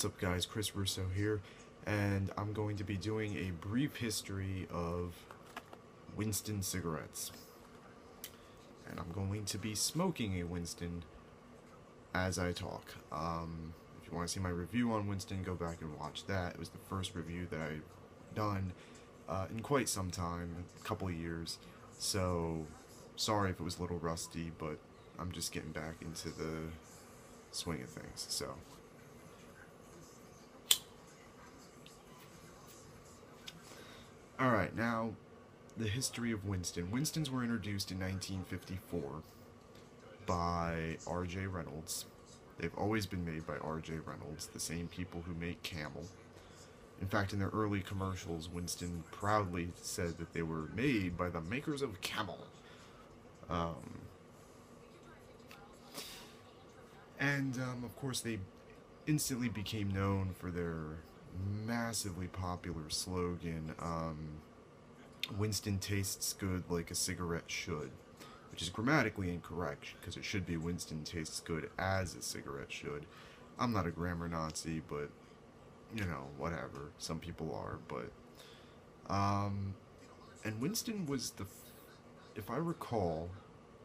What's up guys, Chris Russo here, and I'm going to be doing a brief history of Winston cigarettes. And I'm going to be smoking a Winston as I talk. If you want to see my review on Winston, go back and watch that. It was the first review that I've done in quite some time, a couple of years, so sorry if it was a little rusty, but I'm just getting back into the swing of things, so. Alright, now, the history of Winston. Winstons were introduced in 1954 by R.J. Reynolds. They've always been made by R.J. Reynolds, the same people who make Camel. In fact, in their early commercials, Winston proudly said that they were made by the makers of Camel. Of course, they instantly became known for their massively popular slogan, Winston tastes good like a cigarette should, which is grammatically incorrect, because it should be Winston tastes good as a cigarette should. I'm not a grammar Nazi, but, you know, whatever, some people are, but, and Winston was if I recall,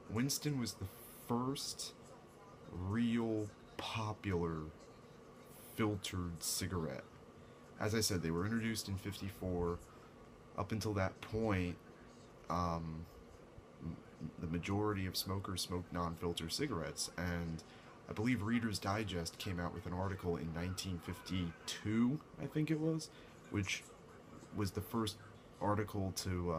Winston was the first real popular filtered cigarette. As I said, they were introduced in '54. Up until that point, the majority of smokers smoked non-filter cigarettes, and I believe Reader's Digest came out with an article in 1952, I think it was, which was the first article to,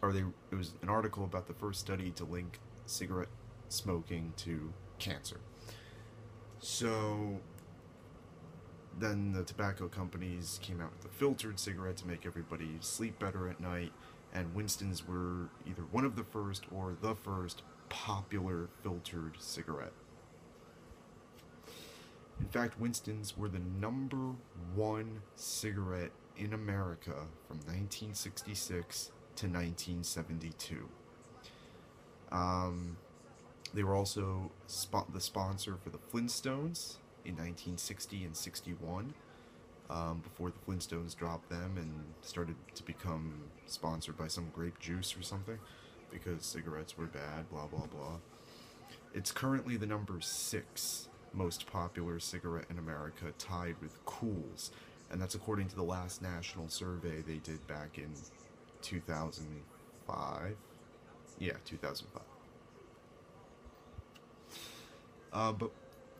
it was an article about the first study to link cigarette smoking to cancer. So then the tobacco companies came out with the filtered cigarette to make everybody sleep better at night, and Winston's were either one of the first or the first popular filtered cigarette. In fact, Winston's were the #1 cigarette in America from 1966 to 1972. They were also the sponsor for the Flintstones in 1960 and 61, before the Flintstones dropped them and started to become sponsored by some grape juice or something, because cigarettes were bad, blah blah blah. It's currently the #6 most popular cigarette in America, tied with Cools, and that's according to the last national survey they did back in 2005. Yeah, 2005. But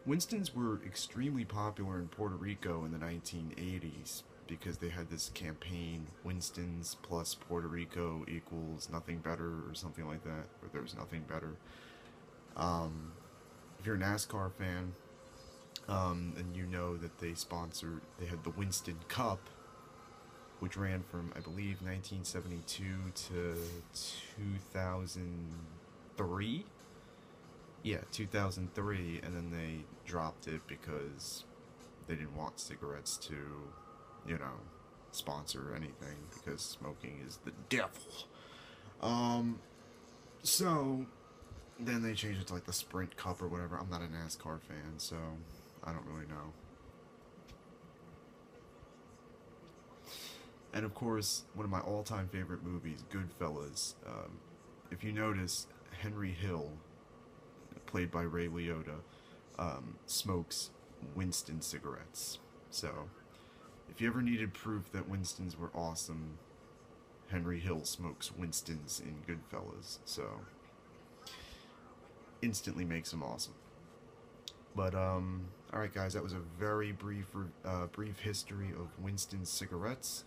Winston's were extremely popular in Puerto Rico in the 1980s because they had this campaign, Winston's plus Puerto Rico equals nothing better, or something like that, or there's nothing better. If you're a NASCAR fan, and you know that they had the Winston Cup, which ran from, I believe, 1972 to 2003? Yeah, 2003, and then they dropped it because they didn't want cigarettes to, you know, sponsor anything, because smoking is the devil. So then they changed it to like the Sprint Cup or whatever. I'm not a NASCAR fan, so I don't really know. And of course, one of my all-time favorite movies, Goodfellas. If you notice, Henry Hill, played by Ray Liotta, smokes Winston cigarettes. So, if you ever needed proof that Winston's were awesome, Henry Hill smokes Winston's in Goodfellas. So, instantly makes them awesome. But, alright guys, that was a very brief history of Winston cigarettes.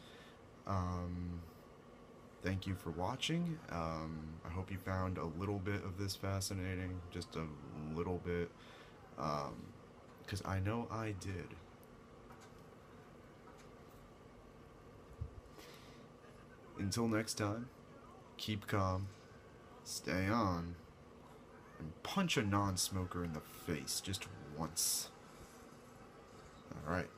Thank you for watching. I hope you found a little bit of this fascinating, just a little bit, because I know I did. Until next time, keep calm, stay on, and punch a non-smoker in the face just once. Alright.